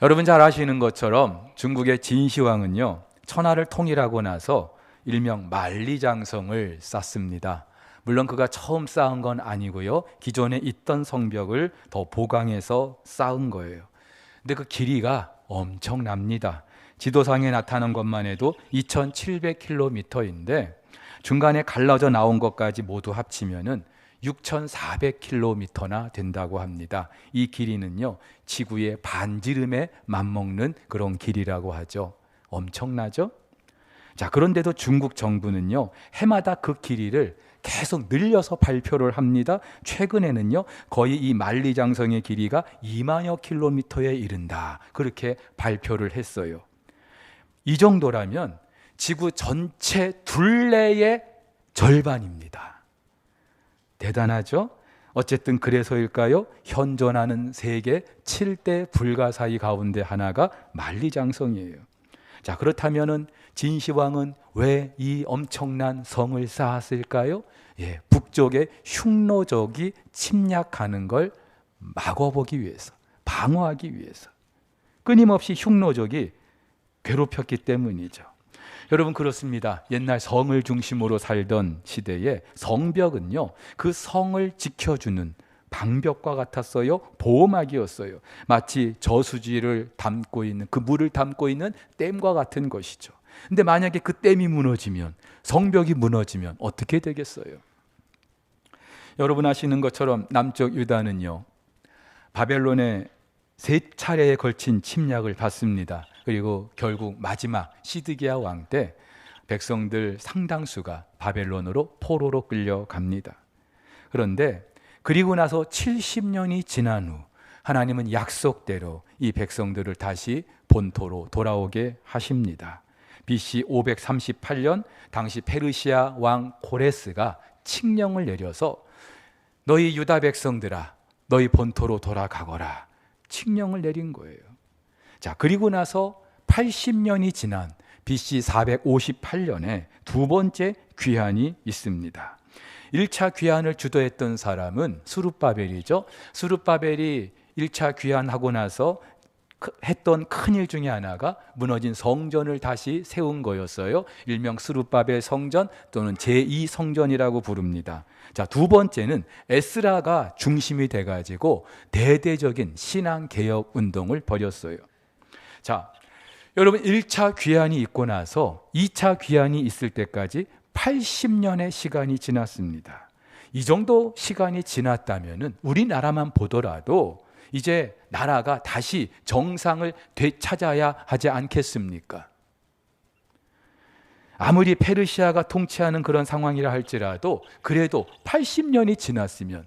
여러분 잘 아시는 것처럼 중국의 진시황은요, 천하를 통일하고 나서 일명 만리장성을 쌓습니다. 물론 그가 처음 쌓은 건 아니고요, 기존에 있던 성벽을 더 보강해서 쌓은 거예요. 근데 그 길이가 엄청납니다. 지도상에 나타난 것만 해도 2700km인데 중간에 갈라져 나온 것까지 모두 합치면은 6400km나 된다고 합니다. 이 길이는요, 지구의 반지름에 맞먹는 그런 길이라고 하죠. 엄청나죠? 자, 그런데도 중국 정부는요, 해마다 그 길이를 계속 늘려서 발표를 합니다. 최근에는요, 거의 이 만리장성의 길이가 2만여 킬로미터에 이른다, 그렇게 발표를 했어요. 이 정도라면 지구 전체 둘레의 절반입니다. 대단하죠? 어쨌든 그래서일까요? 현존하는 세계 7대 불가사의 가운데 하나가 만리장성이에요. 자, 그렇다면은 진시황은 왜 이 엄청난 성을 쌓았을까요? 예, 북쪽의 흉노족이 침략하는 걸 막아보기 위해서, 방어하기 위해서. 끊임없이 흉노족이 괴롭혔기 때문이죠. 여러분, 그렇습니다. 옛날 성을 중심으로 살던 시대에 성벽은요, 그 성을 지켜주는 방벽과 같았어요. 보호막이었어요. 마치 저수지를 담고 있는, 그 물을 담고 있는 댐과 같은 것이죠. 근데 만약에 그 댐이 무너지면, 성벽이 무너지면 어떻게 되겠어요? 여러분 아시는 것처럼 남쪽 유다는요, 바벨론의 3차례에 걸친 침략을 받습니다. 그리고 결국 마지막 시드기야 왕 때 백성들 상당수가 바벨론으로 포로로 끌려갑니다. 그런데 그리고 나서 70년이 지난 후 하나님은 약속대로 이 백성들을 다시 본토로 돌아오게 하십니다. BC 538년 당시 페르시아 왕 고레스가 칙령을 내려서 너희 유다 백성들아, 너희 본토로 돌아가거라, 칙령을 내린 거예요. 자, 그리고 나서 80년이 지난 BC 458년에 두 번째 귀환이 있습니다. 1차 귀환을 주도했던 사람은 스룹바벨이죠. 스룹바벨이 1차 귀환하고 나서 했던 큰일 중에 하나가 무너진 성전을 다시 세운 거였어요. 일명 스룹바벨 성전 또는 제2성전이라고 부릅니다. 자, 두 번째는 에스라가 중심이 돼가지고 대대적인 신앙개혁 운동을 벌였어요. 자, 여러분, 1차 귀환이 있고 나서 2차 귀환이 있을 때까지 80년의 시간이 지났습니다. 이 정도 시간이 지났다면 우리나라만 보더라도 이제 나라가 다시 정상을 되찾아야 하지 않겠습니까? 아무리 페르시아가 통치하는 그런 상황이라 할지라도 그래도 80년이 지났으면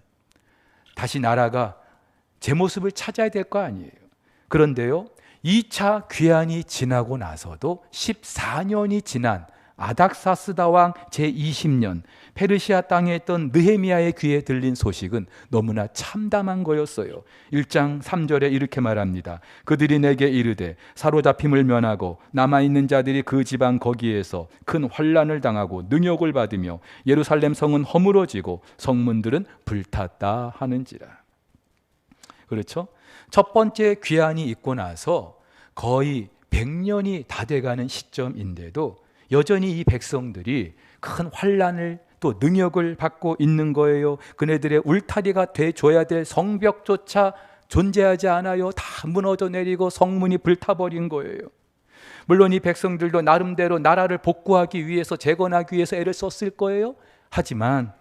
다시 나라가 제 모습을 찾아야 될 거 아니에요. 그런데요, 2차 귀환이 지나고 나서도 14년이 지난 아닥사스다 왕 제20년 페르시아 땅에 있던 느헤미야의 귀에 들린 소식은 너무나 참담한 거였어요. 1장 3절에 이렇게 말합니다. 그들이 내게 이르되 사로잡힘을 면하고 남아있는 자들이 그 지방 거기에서 큰 환난을 당하고 능욕을 받으며 예루살렘 성은 허물어지고 성문들은 불탔다 하는지라. 그렇죠? 첫 번째 귀환이 있고 나서 거의 100년이 다 돼가는 시점인데도 여전히 이 백성들이 큰 환난을 또 능욕을 받고 있는 거예요. 그네들의 울타리가 돼줘야 될 성벽조차 존재하지 않아요. 다 무너져 내리고 성문이 불타버린 거예요. 물론 이 백성들도 나름대로 나라를 복구하기 위해서, 재건하기 위해서 애를 썼을 거예요. 하지만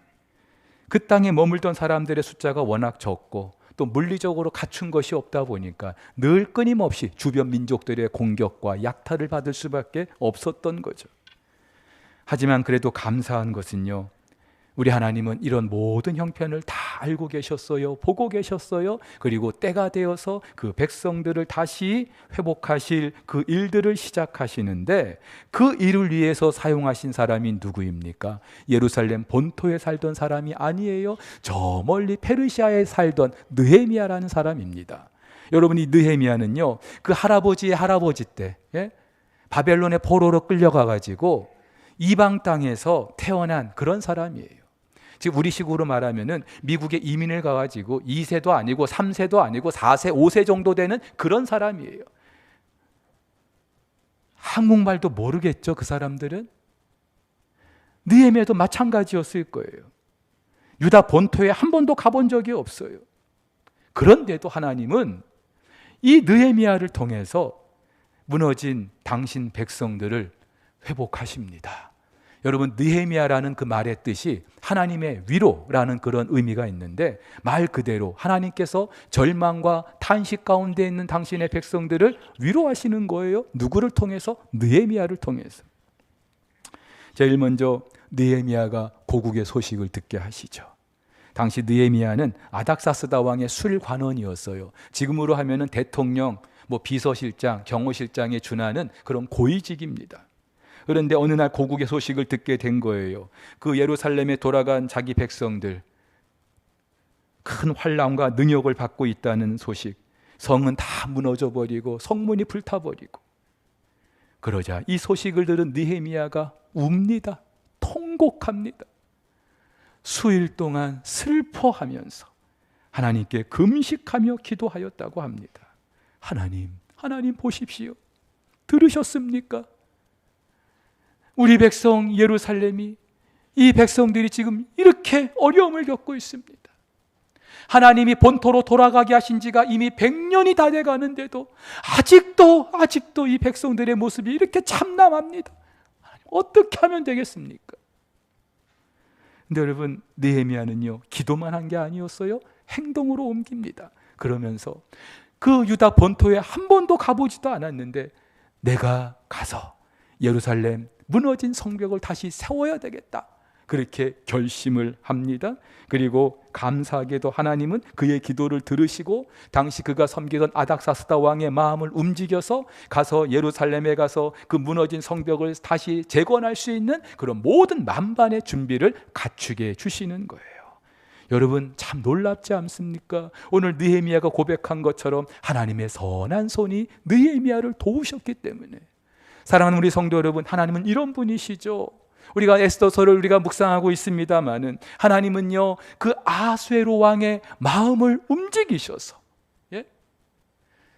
그 땅에 머물던 사람들의 숫자가 워낙 적고 또 물리적으로 갖춘 것이 없다 보니까 늘 끊임없이 주변 민족들의 공격과 약탈을 받을 수밖에 없었던 거죠. 하지만 그래도 감사한 것은요, 우리 하나님은 이런 모든 형편을 다 알고 계셨어요. 보고 계셨어요. 그리고 때가 되어서 그 백성들을 다시 회복하실 그 일들을 시작하시는데, 그 일을 위해서 사용하신 사람이 누구입니까? 예루살렘 본토에 살던 사람이 아니에요. 저 멀리 페르시아에 살던 느헤미야라는 사람입니다. 여러분, 이 느헤미야는요, 그 할아버지의 할아버지 때 바벨론의 포로로 끌려가가지고 이방 땅에서 태어난 그런 사람이에요. 즉 우리식으로 말하면은 미국에 이민을 가가지고 2세도 아니고 3세도 아니고 4세, 5세 정도 되는 그런 사람이에요. 한국말도 모르겠죠, 그 사람들은? 느헤미야도 마찬가지였을 거예요. 유다 본토에 한 번도 가본 적이 없어요. 그런데도 하나님은 이 느헤미야를 통해서 무너진 당신 백성들을 회복하십니다. 여러분, 느헤미야라는 그 말의 뜻이 하나님의 위로라는 그런 의미가 있는데, 말 그대로 하나님께서 절망과 탄식 가운데 있는 당신의 백성들을 위로하시는 거예요. 누구를 통해서? 느헤미야를 통해서. 제일 먼저 느헤미야가 고국의 소식을 듣게 하시죠. 당시 느헤미야는 아닥사스다 왕의 술관원이었어요. 지금으로 하면은 대통령, 비서실장, 경호실장에 준하는 그런 고위직입니다. 그런데 어느 날 고국의 소식을 듣게 된 거예요. 그 예루살렘에 돌아간 자기 백성들 큰 환난과 능욕을 받고 있다는 소식. 성은 다 무너져 버리고 성문이 불타버리고. 그러자 이 소식을 들은 느헤미야가 웁니다. 통곡합니다. 수일 동안 슬퍼하면서 하나님께 금식하며 기도하였다고 합니다. 하나님 보십시오. 들으셨습니까? 우리 백성 예루살렘이, 이 백성들이 지금 이렇게 어려움을 겪고 있습니다. 하나님이 본토로 돌아가게 하신 지가 이미 100년이 다 돼가는데도 아직도 이 백성들의 모습이 이렇게 참담합니다. 어떻게 하면 되겠습니까? 근데 여러분, 느헤미야는요, 기도만 한 게 아니었어요. 행동으로 옮깁니다. 그러면서 그 유다 본토에 한 번도 가보지도 않았는데, 내가 가서 예루살렘 무너진 성벽을 다시 세워야 되겠다, 그렇게 결심을 합니다. 그리고 감사하게도 하나님은 그의 기도를 들으시고 당시 그가 섬기던 아닥사스다 왕의 마음을 움직여서 가서 예루살렘에 가서 그 무너진 성벽을 다시 재건할 수 있는 그런 모든 만반의 준비를 갖추게 해주시는 거예요. 여러분, 참 놀랍지 않습니까? 오늘 느헤미야가 고백한 것처럼 하나님의 선한 손이 느헤미야를 도우셨기 때문에. 사랑하는 우리 성도 여러분, 하나님은 이런 분이시죠. 우리가 에스더서를 우리가 묵상하고 있습니다마는 하나님은요, 그 아수에로 왕의 마음을 움직이셔서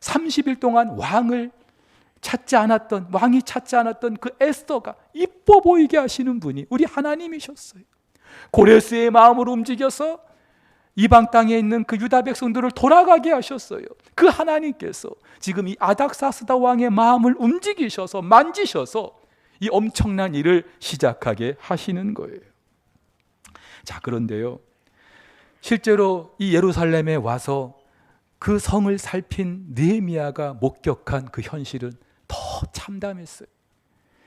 30일 동안 왕이 찾지 않았던 그 에스더가 이뻐 보이게 하시는 분이 우리 하나님이셨어요. 고레스의 마음을 움직여서 이방 땅에 있는 그 유다 백성들을 돌아가게 하셨어요. 그 하나님께서 지금 이 아닥사스다 왕의 마음을 움직이셔서 만지셔서 이 엄청난 일을 시작하게 하시는 거예요. 자, 그런데요, 실제로 이 예루살렘에 와서 그 성을 살핀 느헤미야가 목격한 그 현실은 더 참담했어요.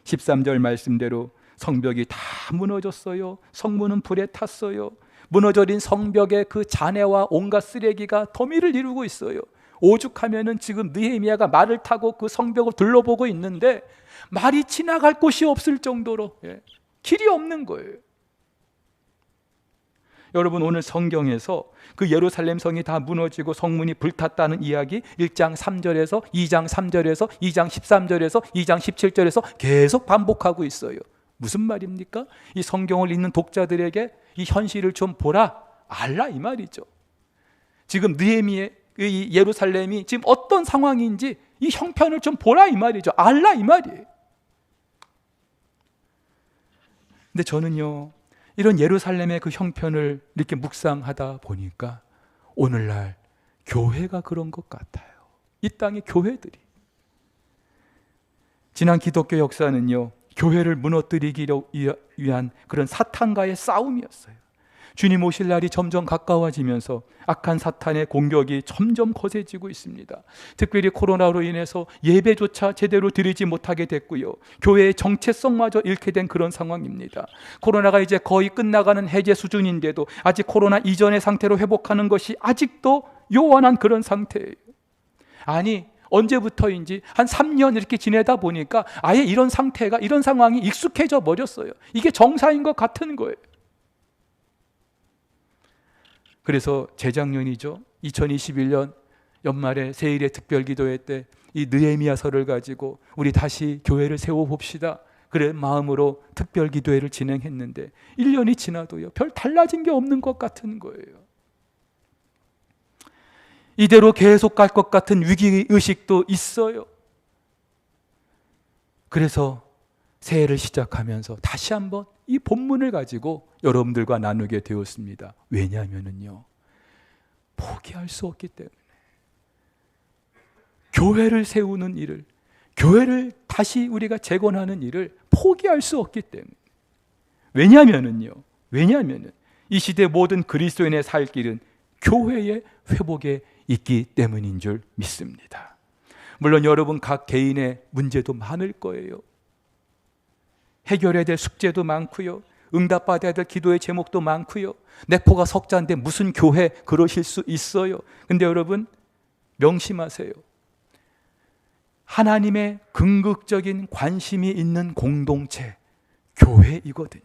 13절 말씀대로 성벽이 다 무너졌어요. 성문은 불에 탔어요. 무너져린 성벽에 그 잔해와 온갖 쓰레기가 더미를 이루고 있어요. 오죽하면은 지금 느헤미야가 말을 타고 그 성벽을 둘러보고 있는데 말이 지나갈 곳이 없을 정도로 길이 없는 거예요. 여러분, 오늘 성경에서 그 예루살렘 성이 다 무너지고 성문이 불탔다는 이야기 1장 3절에서 2장 3절에서 2장 13절에서 2장 17절에서 계속 반복하고 있어요. 무슨 말입니까? 이 성경을 읽는 독자들에게 이 현실을 좀 보라, 알라, 이 말이죠. 지금 느헤미야, 이 예루살렘이 지금 어떤 상황인지 이 형편을 좀 보라, 이 말이죠. 알라, 이 말이에요. 근데 저는요, 이런 예루살렘의 그 형편을 이렇게 묵상하다 보니까 오늘날 교회가 그런 것 같아요. 이 땅의 교회들이. 지난 기독교 역사는요, 교회를 무너뜨리기 위한 그런 사탄과의 싸움이었어요. 주님 오실 날이 점점 가까워지면서 악한 사탄의 공격이 점점 거세지고 있습니다. 특별히 코로나로 인해서 예배조차 제대로 드리지 못하게 됐고요. 교회의 정체성마저 잃게 된 그런 상황입니다. 코로나가 이제 거의 끝나가는 해제 수준인데도 아직 코로나 이전의 상태로 회복하는 것이 아직도 요원한 그런 상태예요. 아니, 언제부터인지 한 3년 이렇게 지내다 보니까 아예 이런 상황이 익숙해져 버렸어요. 이게 정상인 것 같은 거예요. 그래서 재작년이죠. 2021년 연말에 세일의 특별기도회 때 이 느헤미야서를 가지고 우리 다시 교회를 세워봅시다, 그런 마음으로 특별기도회를 진행했는데 1년이 지나도요, 별 달라진 게 없는 것 같은 거예요. 이대로 계속 갈 것 같은 위기의식도 있어요. 그래서 새해를 시작하면서 다시 한번 이 본문을 가지고 여러분들과 나누게 되었습니다. 왜냐하면요, 포기할 수 없기 때문에. 교회를 세우는 일을, 교회를 다시 우리가 재건하는 일을 포기할 수 없기 때문에. 왜냐하면은 이 시대 모든 그리스도인의 살 길은 교회의 회복에 있기 때문인 줄 믿습니다. 물론 여러분 각 개인의 문제도 많을 거예요. 해결해야 될 숙제도 많고요, 응답받아야 될 기도의 제목도 많고요. 내포가 석자인데 무슨 교회, 그러실 수 있어요. 근데 여러분 명심하세요. 하나님의 궁극적인 관심이 있는 공동체, 교회이거든요.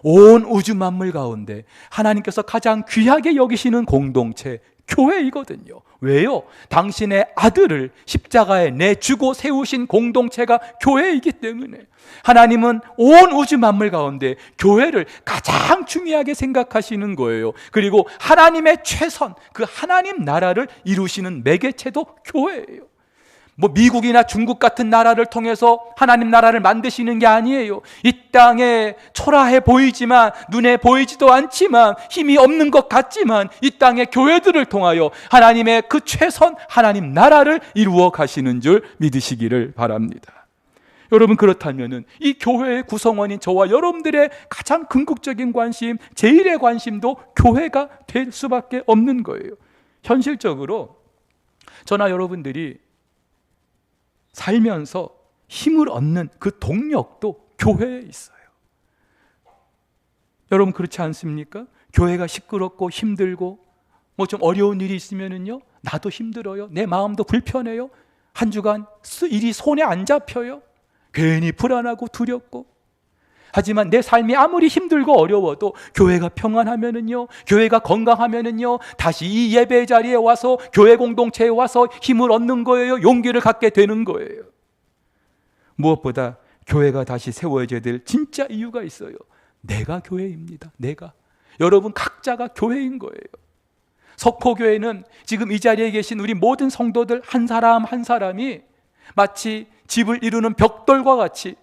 온 우주 만물 가운데 하나님께서 가장 귀하게 여기시는 공동체, 교회이거든요. 왜요? 당신의 아들을 십자가에 내주고 세우신 공동체가 교회이기 때문에. 하나님은 온 우주 만물 가운데 교회를 가장 중요하게 생각하시는 거예요. 그리고 하나님의 최선, 그 하나님 나라를 이루시는 매개체도 교회예요. 뭐 미국이나 중국 같은 나라를 통해서 하나님 나라를 만드시는 게 아니에요. 이 땅에 초라해 보이지만, 눈에 보이지도 않지만, 힘이 없는 것 같지만 이 땅의 교회들을 통하여 하나님의 그 최선 하나님 나라를 이루어 가시는 줄 믿으시기를 바랍니다. 여러분, 그렇다면은 이 교회의 구성원인 저와 여러분들의 가장 궁극적인 관심, 제일의 관심도 교회가 될 수밖에 없는 거예요. 현실적으로 저나 여러분들이 살면서 힘을 얻는 그 동력도 교회에 있어요. 여러분 그렇지 않습니까? 교회가 시끄럽고 힘들고 뭐 좀 어려운 일이 있으면은요, 나도 힘들어요, 내 마음도 불편해요, 한 주간 일이 손에 안 잡혀요, 괜히 불안하고 두렵고. 하지만 내 삶이 아무리 힘들고 어려워도 교회가 평안하면은요, 교회가 건강하면은요, 다시 이 예배 자리에 와서, 교회 공동체에 와서 힘을 얻는 거예요. 용기를 갖게 되는 거예요. 무엇보다 교회가 다시 세워져야 될 진짜 이유가 있어요. 내가 교회입니다. 내가. 여러분 각자가 교회인 거예요. 석호교회는 지금 이 자리에 계신 우리 모든 성도들 한 사람 한 사람이 마치 집을 이루는 벽돌과 같이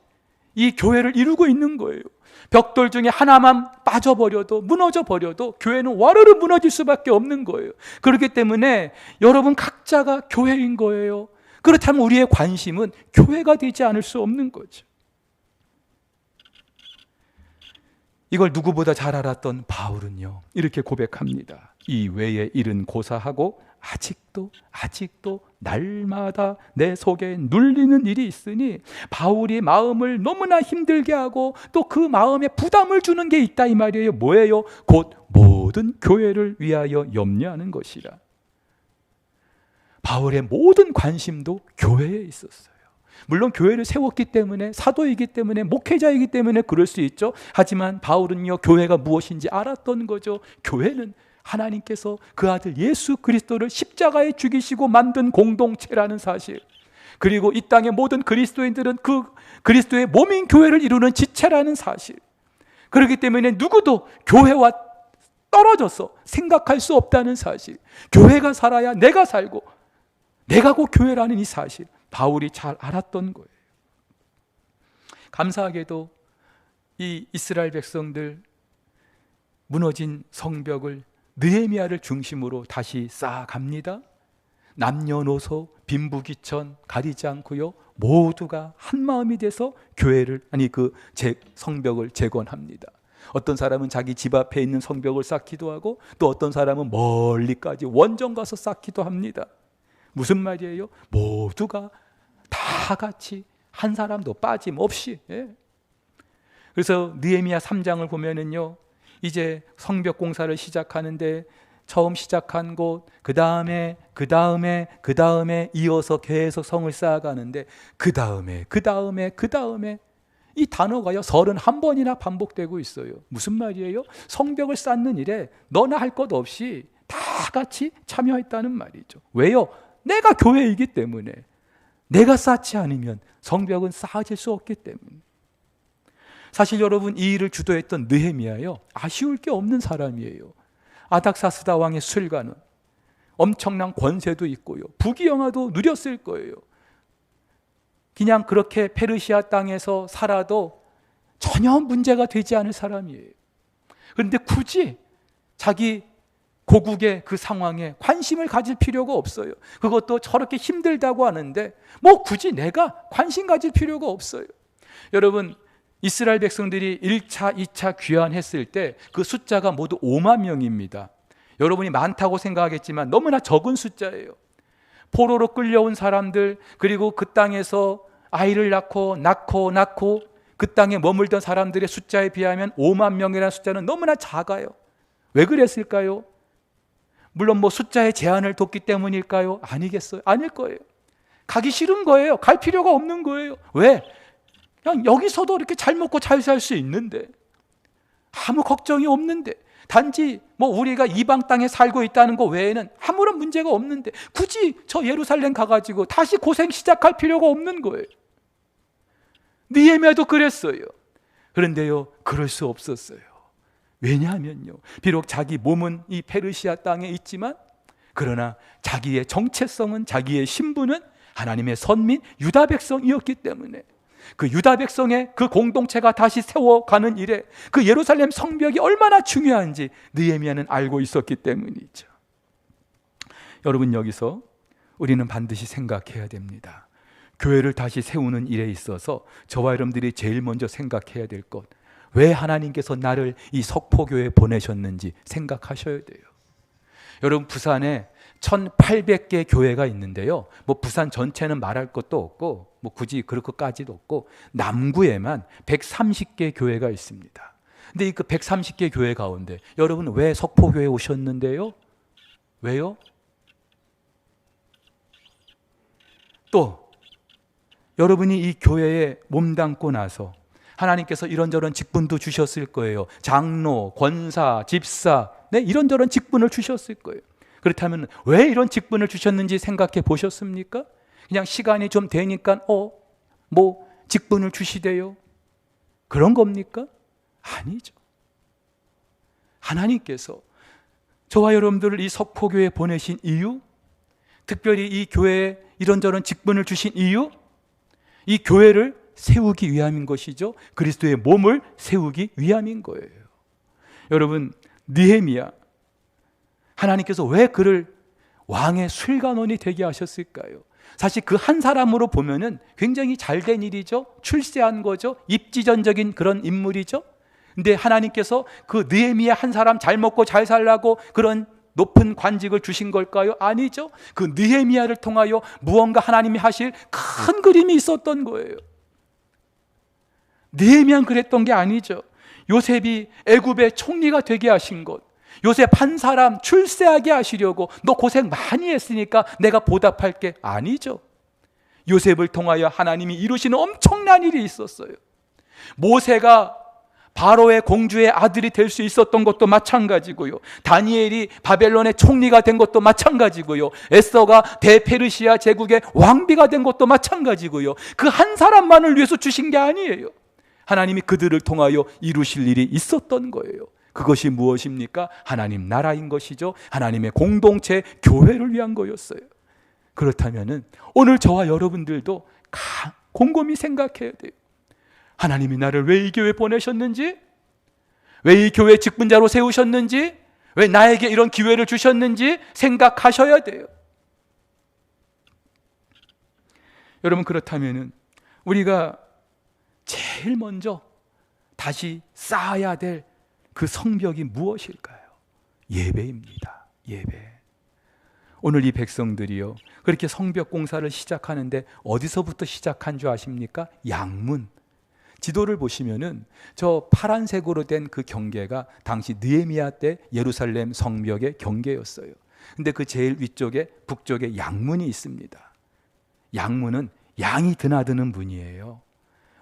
이 교회를 이루고 있는 거예요. 벽돌 중에 하나만 빠져버려도, 무너져 버려도 교회는 와르르 무너질 수밖에 없는 거예요. 그렇기 때문에 여러분 각자가 교회인 거예요. 그렇다면 우리의 관심은 교회가 되지 않을 수 없는 거죠. 이걸 누구보다 잘 알았던 바울은요, 이렇게 고백합니다. 이 외의 일은 고사하고 아직도 날마다 내 속에 눌리는 일이 있으니, 바울이 마음을 너무나 힘들게 하고 또 그 마음에 부담을 주는 게 있다 이 말이에요. 뭐예요? 곧 모든 교회를 위하여 염려하는 것이라. 바울의 모든 관심도 교회에 있었어요. 물론 교회를 세웠기 때문에, 사도이기 때문에, 목회자이기 때문에 그럴 수 있죠. 하지만 바울은요, 교회가 무엇인지 알았던 거죠. 교회는 하나님께서 그 아들 예수 그리스도를 십자가에 죽이시고 만든 공동체라는 사실, 그리고 이 땅의 모든 그리스도인들은 그 그리스도의 몸인 교회를 이루는 지체라는 사실, 그렇기 때문에 누구도 교회와 떨어져서 생각할 수 없다는 사실, 교회가 살아야 내가 살고 내가 곧 교회라는 이 사실, 바울이 잘 알았던 거예요. 감사하게도 이 이스라엘 백성들 무너진 성벽을 느헤미야를 중심으로 다시 쌓아갑니다. 남녀노소 빈부귀천 가리지 않고요, 모두가 한 마음이 돼서 교회를, 성벽을 재건합니다. 어떤 사람은 자기 집 앞에 있는 성벽을 쌓기도 하고, 또 어떤 사람은 멀리까지 원정 가서 쌓기도 합니다. 무슨 말이에요? 모두가 다 같이, 한 사람도 빠짐없이. 그래서 느헤미야 3장을 보면은요, 이제 성벽 공사를 시작하는데 처음 시작한 곳, 그 다음에 이어서 계속 성을 쌓아가는데 그 다음에 이 단어가요 31번이나 반복되고 있어요. 무슨 말이에요? 성벽을 쌓는 일에 너나 할 것 없이 다 같이 참여했다는 말이죠. 왜요? 내가 교회이기 때문에. 내가 쌓지 않으면 성벽은 쌓아질 수 없기 때문에. 사실 여러분, 이 일을 주도했던 느헤미야요, 아쉬울 게 없는 사람이에요. 아닥사스다 왕의 술관은 엄청난 권세도 있고요, 부귀영화도 누렸을 거예요. 그냥 그렇게 페르시아 땅에서 살아도 전혀 문제가 되지 않을 사람이에요. 그런데 굳이 자기 고국의 그 상황에 관심을 가질 필요가 없어요. 그것도 저렇게 힘들다고 하는데 뭐 굳이 내가 관심 가질 필요가 없어요. 여러분, 이스라엘 백성들이 1차, 2차 귀환했을 때 그 숫자가 모두 5만 명입니다. 여러분이 많다고 생각하겠지만 너무나 적은 숫자예요. 포로로 끌려온 사람들, 그리고 그 땅에서 아이를 낳고 그 땅에 머물던 사람들의 숫자에 비하면 5만 명이라는 숫자는 너무나 작아요. 왜 그랬을까요? 물론 뭐 숫자의 제한을 뒀기 때문일까요? 아니겠어요? 아닐 거예요. 가기 싫은 거예요. 갈 필요가 없는 거예요. 왜? 그냥 여기서도 이렇게 잘 먹고 잘 살 수 있는데, 아무 걱정이 없는데, 단지 뭐 우리가 이방 땅에 살고 있다는 거 외에는 아무런 문제가 없는데 굳이 저 예루살렘 가가지고 다시 고생 시작할 필요가 없는 거예요. 느헤미야도 그랬어요. 그런데요, 그럴 수 없었어요. 왜냐하면요, 비록 자기 몸은 이 페르시아 땅에 있지만 그러나 자기의 정체성은, 자기의 신분은 하나님의 선민 유다 백성이었기 때문에 그 유다 백성의 그 공동체가 다시 세워가는 일에 그 예루살렘 성벽이 얼마나 중요한지 느헤미야는 알고 있었기 때문이죠. 여러분, 여기서 우리는 반드시 생각해야 됩니다. 교회를 다시 세우는 일에 있어서 저와 여러분들이 제일 먼저 생각해야 될 것, 왜 하나님께서 나를 이 석포교회에 보내셨는지 생각하셔야 돼요. 여러분, 부산에 1800개 교회가 있는데요, 뭐 부산 전체는 말할 것도 없고 뭐 굳이 그럴 것까지도 없고 남구에만 130개 교회가 있습니다. 근데 이 그 130개 교회 가운데 여러분 왜 석포교회에 오셨는데요? 왜요? 또 여러분이 이 교회에 몸담고 나서 하나님께서 이런저런 직분도 주셨을 거예요. 장로, 권사, 집사, 네, 이런저런 직분을 주셨을 거예요. 그렇다면 왜 이런 직분을 주셨는지 생각해 보셨습니까? 그냥 시간이 좀 되니까 뭐 직분을 주시대요, 그런 겁니까? 아니죠. 하나님께서 저와 여러분들을 이 석포교회에 보내신 이유, 특별히 이 교회에 이런저런 직분을 주신 이유, 이 교회를 세우기 위함인 것이죠. 그리스도의 몸을 세우기 위함인 거예요. 여러분, 느헤미야, 하나님께서 왜 그를 왕의 술관원이 되게 하셨을까요? 사실 그 한 사람으로 보면은 굉장히 잘된 일이죠. 출세한 거죠. 입지전적인 그런 인물이죠. 근데 하나님께서 그 느헤미야 한 사람 잘 먹고 잘 살라고 그런 높은 관직을 주신 걸까요? 아니죠. 그 느헤미야를 통하여 무언가 하나님이 하실 큰 그림이 있었던 거예요. 느헤미야는 그랬던 게 아니죠. 요셉이 애굽의 총리가 되게 하신 것, 요셉 한 사람 출세하게 하시려고 너 고생 많이 했으니까 내가 보답할게, 아니죠. 요셉을 통하여 하나님이 이루시는 엄청난 일이 있었어요. 모세가 바로의 공주의 아들이 될 수 있었던 것도 마찬가지고요, 다니엘이 바벨론의 총리가 된 것도 마찬가지고요, 에스더가 대페르시아 제국의 왕비가 된 것도 마찬가지고요. 그 한 사람만을 위해서 주신 게 아니에요. 하나님이 그들을 통하여 이루실 일이 있었던 거예요. 그것이 무엇입니까? 하나님 나라인 것이죠. 하나님의 공동체 교회를 위한 거였어요. 그렇다면은 오늘 저와 여러분들도 곰곰이 생각해야 돼요. 하나님이 나를 왜 이 교회에 보내셨는지, 왜 이 교회 직분자로 세우셨는지, 왜 나에게 이런 기회를 주셨는지 생각하셔야 돼요. 여러분, 그렇다면은 우리가 제일 먼저 다시 쌓아야 될 그 성벽이 무엇일까요? 예배입니다. 예배. 오늘 이 백성들이요, 그렇게 성벽 공사를 시작하는데 어디서부터 시작한 줄 아십니까? 양문. 지도를 보시면은 저 파란색으로 된 그 경계가 당시 느헤미야 때 예루살렘 성벽의 경계였어요. 근데 그 제일 위쪽에 북쪽에 양문이 있습니다. 양문은 양이 드나드는 문이에요.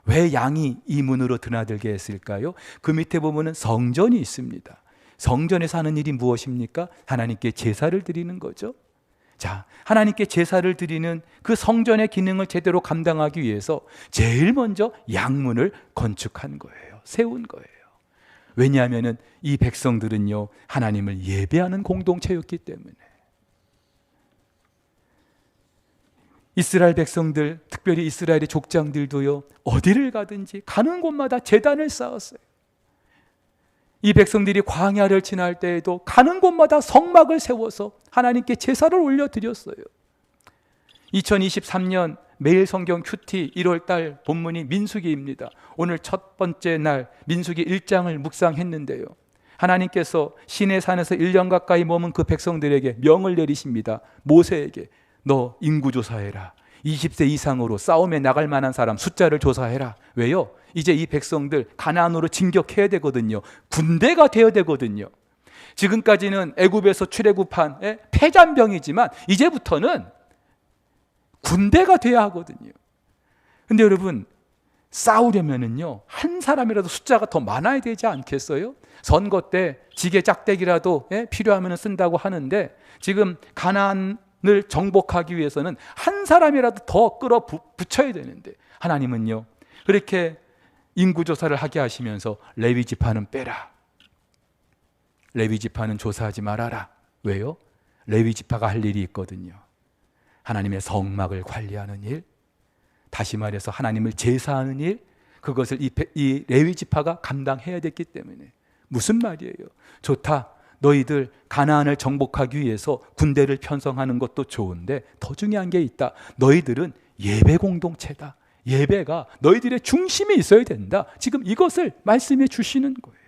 왜 양이 이 문으로 드나들게 했을까요? 그 밑에 보면은 성전이 있습니다. 성전에서 하는 일이 무엇입니까? 하나님께 제사를 드리는 거죠. 자, 하나님께 제사를 드리는 그 성전의 기능을 제대로 감당하기 위해서 제일 먼저 양문을 건축한 거예요. 세운 거예요. 왜냐하면은 이 백성들은요, 하나님을 예배하는 공동체였기 때문에. 이스라엘 백성들, 특별히 이스라엘의 족장들도요, 어디를 가든지 가는 곳마다 제단을 쌓았어요. 이 백성들이 광야를 지날 때에도 가는 곳마다 성막을 세워서 하나님께 제사를 올려드렸어요. 2023년 매일 성경 큐티 1월달 본문이 민수기입니다. 오늘 첫 번째 날 민수기 1장을 묵상했는데요, 하나님께서 시내산에서 1년 가까이 머문 그 백성들에게 명을 내리십니다. 모세에게 너 인구 조사해라. 20세 이상으로 싸움에 나갈 만한 사람 숫자를 조사해라. 왜요? 이제 이 백성들 가나안으로 진격해야 되거든요. 군대가 되어야 되거든요. 지금까지는 애굽에서 출애굽한 패잔병이지만 이제부터는 군대가 돼야 하거든요. 근데 여러분, 싸우려면은요, 한 사람이라도 숫자가 더 많아야 되지 않겠어요? 선거 때 지게 짝대기라도 필요하면 쓴다고 하는데, 지금 가나안을 정복하기 위해서는 한 사람이라도 더 끌어 붙여야 되는데, 하나님은요 그렇게 인구조사를 하게 하시면서 레위 지파는 빼라, 레위 지파는 조사하지 말아라. 왜요? 레위 지파가 할 일이 있거든요. 하나님의 성막을 관리하는 일, 다시 말해서 하나님을 제사하는 일, 그것을 이 레위 지파가 감당해야 됐기 때문에. 무슨 말이에요? 좋다, 너희들 가나안을 정복하기 위해서 군대를 편성하는 것도 좋은데 더 중요한 게 있다. 너희들은 예배 공동체다. 예배가 너희들의 중심에 있어야 된다. 지금 이것을 말씀해 주시는 거예요.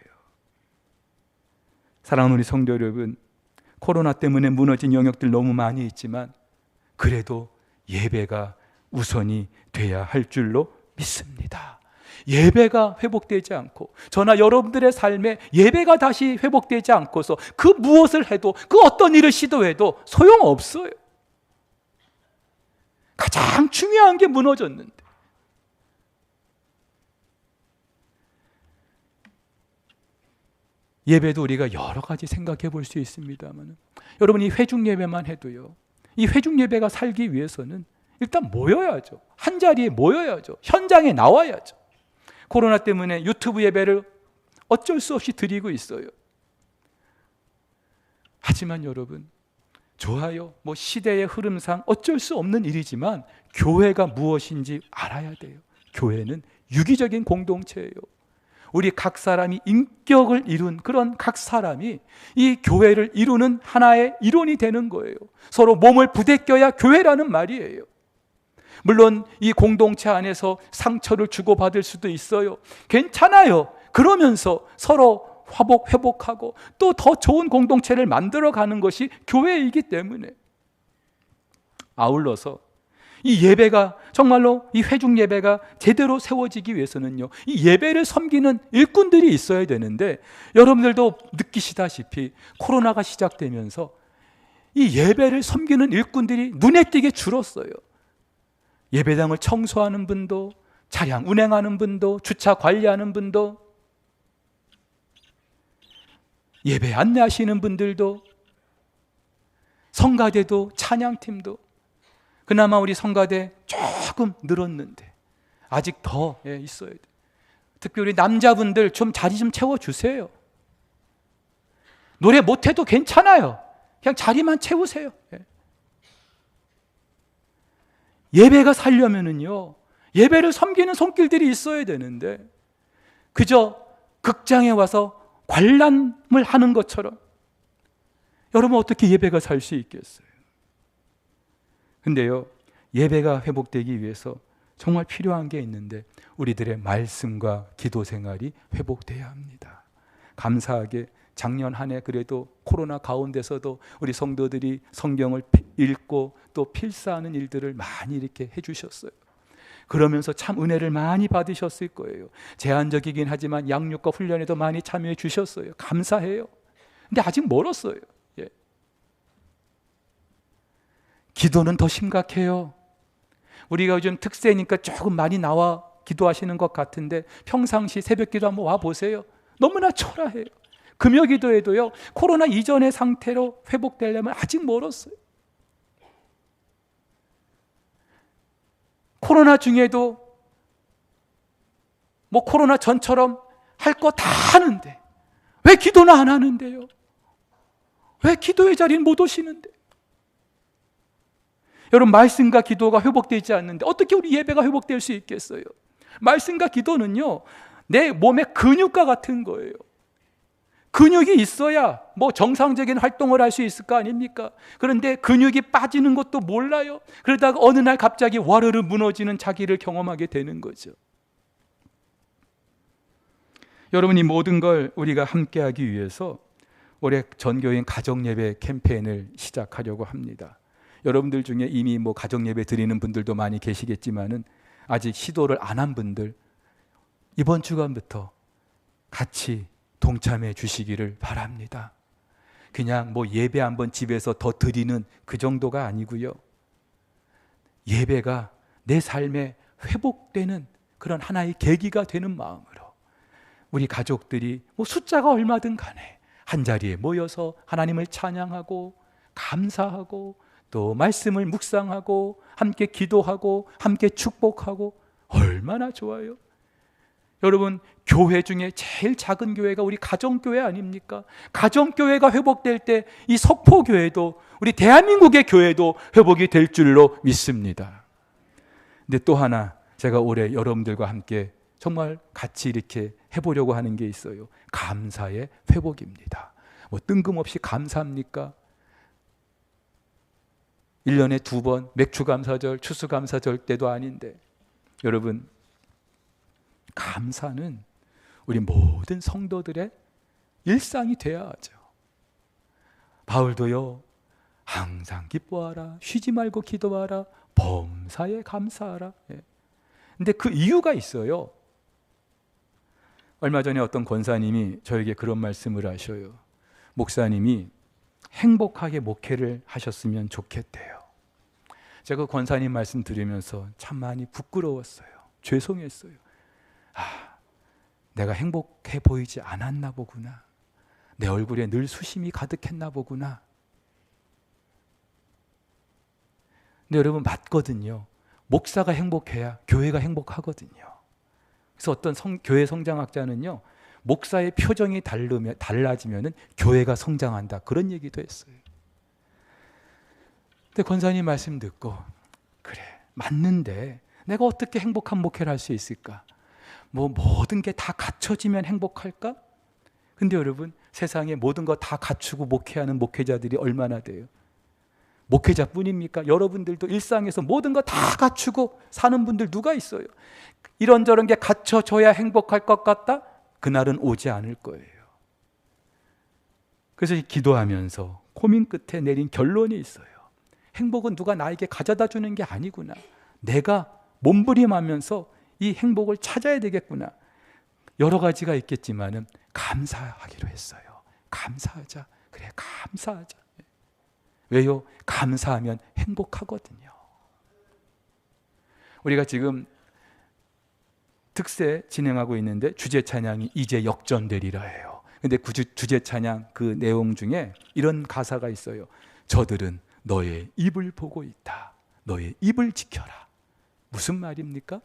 사랑하는 우리 성도 여러분, 코로나 때문에 무너진 영역들 너무 많이 있지만 그래도 예배가 우선이 돼야 할 줄로 믿습니다. 예배가 회복되지 않고, 저나 여러분들의 삶에 예배가 다시 회복되지 않고서 그 무엇을 해도, 그 어떤 일을 시도해도 소용없어요. 가장 중요한 게 무너졌는데. 예배도 우리가 여러 가지 생각해 볼 수 있습니다만, 여러분, 이 회중 예배만 해도요, 이 회중 예배가 살기 위해서는 일단 모여야죠. 한 자리에 모여야죠. 현장에 나와야죠. 코로나 때문에 유튜브 예배를 어쩔 수 없이 드리고 있어요. 하지만 여러분, 좋아요, 시대의 흐름상 어쩔 수 없는 일이지만 교회가 무엇인지 알아야 돼요. 교회는 유기적인 공동체예요. 우리 각 사람이 인격을 이룬 그런 각 사람이 이 교회를 이루는 하나의 일원이 되는 거예요. 서로 몸을 부대껴야 교회라는 말이에요. 물론 이 공동체 안에서 상처를 주고받을 수도 있어요. 괜찮아요. 그러면서 서로 회복하고 또 더 좋은 공동체를 만들어가는 것이 교회이기 때문에. 아울러서 이 예배가 정말로, 이 회중 예배가 제대로 세워지기 위해서는요, 이 예배를 섬기는 일꾼들이 있어야 되는데, 여러분들도 느끼시다시피 코로나가 시작되면서 이 예배를 섬기는 일꾼들이 눈에 띄게 줄었어요. 예배당을 청소하는 분도, 차량 운행하는 분도, 주차 관리하는 분도, 예배 안내하시는 분들도, 성가대도, 찬양팀도. 그나마 우리 성가대 조금 늘었는데 아직 더 있어야 돼요. 특별히 남자분들 좀 자리 좀 채워주세요. 노래 못해도 괜찮아요. 그냥 자리만 채우세요. 예배가 살려면은요, 예배를 섬기는 손길들이 있어야 되는데 그저 극장에 와서 관람을 하는 것처럼, 여러분 어떻게 예배가 살 수 있겠어요? 근데요, 예배가 회복되기 위해서 정말 필요한 게 있는데 우리들의 말씀과 기도 생활이 회복돼야 합니다. 감사하게 작년 한 해 그래도 코로나 가운데서도 우리 성도들이 성경을 읽고 또 필사하는 일들을 많이 이렇게 해주셨어요. 그러면서 참 은혜를 많이 받으셨을 거예요. 제한적이긴 하지만 양육과 훈련에도 많이 참여해 주셨어요. 감사해요. 근데 아직 멀었어요. 기도는 더 심각해요. 우리가 요즘 특세니까 조금 많이 나와 기도하시는 것 같은데 평상시 새벽기도 한번 와보세요. 너무나 초라해요. 금요기도에도요, 코로나 이전의 상태로 회복되려면 아직 멀었어요. 코로나 중에도 코로나 전처럼 할 거 다 하는데 왜 기도는 안 하는데요? 왜 기도의 자리에 못 오시는데? 여러분, 말씀과 기도가 회복되지 않는데 어떻게 우리 예배가 회복될 수 있겠어요? 말씀과 기도는요, 내 몸의 근육과 같은 거예요. 근육이 있어야 뭐 정상적인 활동을 할 수 있을 거 아닙니까? 그런데 근육이 빠지는 것도 몰라요. 그러다가 어느 날 갑자기 와르르 무너지는 자기를 경험하게 되는 거죠. 여러분, 이 모든 걸 우리가 함께하기 위해서 올해 전교인 가정예배 캠페인을 시작하려고 합니다. 여러분들 중에 이미 뭐 가정예배 드리는 분들도 많이 계시겠지만은 아직 시도를 안 한 분들, 이번 주간부터 같이 동참해 주시기를 바랍니다. 그냥 뭐 예배 한번 집에서 더 드리는 그 정도가 아니고요. 예배가 내 삶에 회복되는 그런 하나의 계기가 되는 마음으로 우리 가족들이 뭐 숫자가 얼마든 간에 한 자리에 모여서 하나님을 찬양하고 감사하고 또 말씀을 묵상하고 함께 기도하고 함께 축복하고 얼마나 좋아요. 여러분, 교회 중에 제일 작은 교회가 우리 가정교회 아닙니까? 가정교회가 회복될 때 이 석포교회도, 우리 대한민국의 교회도 회복이 될 줄로 믿습니다. 근데 또 하나 제가 올해 여러분들과 함께 정말 같이 이렇게 해보려고 하는 게 있어요. 감사의 회복입니다. 뭐 뜬금없이 감사합니까? 1년에 2번 맥주감사절, 추수감사절 때도 아닌데, 여러분, 감사는 우리 모든 성도들의 일상이 되어야 하죠. 바울도요, 항상 기뻐하라, 쉬지 말고 기도하라, 범사에 감사하라. 근데 그 이유가 있어요. 얼마 전에 어떤 권사님이 저에게 그런 말씀을 하셔요. 목사님이 행복하게 목회를 하셨으면 좋겠대요. 제가 권사님 말씀 들으면서 참 많이 부끄러웠어요. 죄송했어요. 내가 행복해 보이지 않았나 보구나. 내 얼굴에 늘 수심이 가득했나 보구나. 근데 여러분, 맞거든요. 목사가 행복해야 교회가 행복하거든요. 그래서 어떤 교회 성장학자는요, 목사의 표정이 달라지면 교회가 성장한다, 그런 얘기도 했어요. 근데 권사님 말씀 듣고, 그래, 맞는데 내가 어떻게 행복한 목회를 할 수 있을까? 뭐 모든 게 다 갖춰지면 행복할까? 근데 여러분, 세상에 모든 거 다 갖추고 목회하는 목회자들이 얼마나 돼요? 목회자뿐입니까? 여러분들도 일상에서 모든 거 다 갖추고 사는 분들 누가 있어요? 이런저런 게 갖춰져야 행복할 것 같다? 그날은 오지 않을 거예요. 그래서 기도하면서 고민 끝에 내린 결론이 있어요. 행복은 누가 나에게 가져다 주는 게 아니구나. 내가 몸부림하면서 이 행복을 찾아야 되겠구나. 여러 가지가 있겠지만은 감사하기로 했어요. 감사하자. 그래, 감사하자. 왜요? 감사하면 행복하거든요. 우리가 지금 특세 진행하고 있는데 주제 찬양이 이제 역전되리라 해요. 근데 그 주제 찬양 그 내용 중에 이런 가사가 있어요. 저들은 너의 입을 보고 있다. 너의 입을 지켜라. 무슨 말입니까?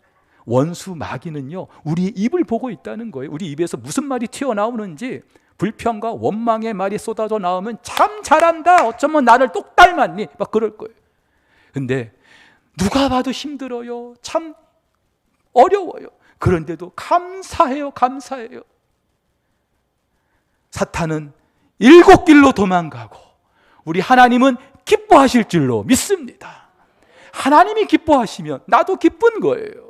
원수 마귀는요, 우리의 입을 보고 있다는 거예요. 우리 입에서 무슨 말이 튀어나오는지, 불평과 원망의 말이 쏟아져 나오면 참 잘한다, 어쩌면 나를 똑 닮았니, 막 그럴 거예요. 근데 누가 봐도 힘들어요. 참 어려워요. 그런데도 감사해요. 감사해요. 사탄은 7길로 도망가고 우리 하나님은 기뻐하실 줄로 믿습니다. 하나님이 기뻐하시면 나도 기쁜 거예요.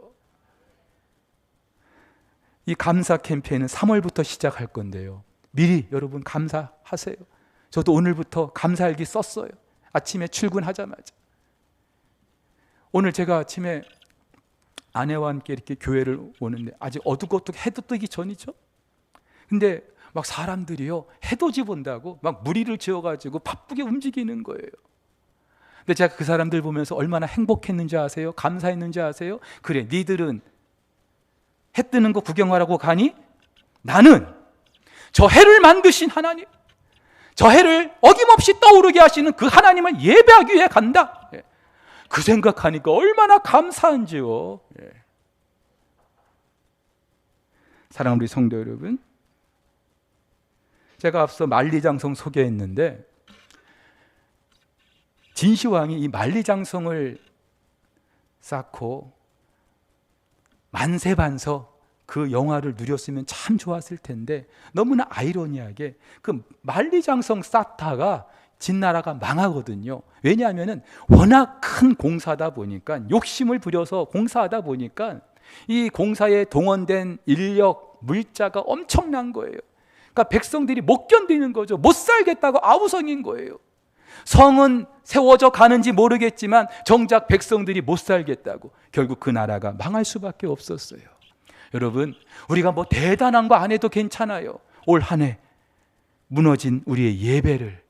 이 감사 캠페인은 3월부터 시작할 건데요, 미리 여러분 감사하세요. 저도 오늘부터 감사일기 썼어요. 아침에 출근하자마자. 오늘 제가 아침에 아내와 함께 이렇게 교회를 오는데 아직 어둑어둑 해도 뜨기 전이죠. 근데 막 사람들이요, 해돋이 본다고 막 무리를 지어가지고 바쁘게 움직이는 거예요. 근데 제가 그 사람들 보면서 얼마나 행복했는지 아세요? 감사했는지 아세요? 그래, 니들은 해 뜨는 거 구경하라고 가니? 나는 저 해를 만드신 하나님, 저 해를 어김없이 떠오르게 하시는 그 하나님을 예배하기 위해 간다. 그 생각하니까 얼마나 감사한지요. 사랑하는 우리 성도 여러분, 제가 앞서 만리장성 소개했는데 진시황이 이 만리장성을 쌓고 만세반서 그 영화를 누렸으면 참 좋았을 텐데 너무나 아이러니하게 그 만리장성 쌓다가 진나라가 망하거든요. 왜냐하면 워낙 큰 공사다 보니까, 욕심을 부려서 공사하다 보니까 이 공사에 동원된 인력, 물자가 엄청난 거예요. 그러니까 백성들이 못 견디는 거죠. 못 살겠다고 아우성인 거예요. 성은 세워져 가는지 모르겠지만 정작 백성들이 못 살겠다고 결국 그 나라가 망할 수밖에 없었어요. 여러분, 우리가 뭐 대단한 거 안 해도 괜찮아요. 올 한 해 무너진 우리의 예배를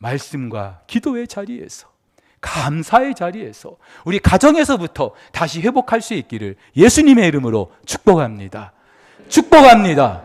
말씀과 기도의 자리에서, 감사의 자리에서, 우리 가정에서부터 다시 회복할 수 있기를 예수님의 이름으로 축복합니다. 축복합니다.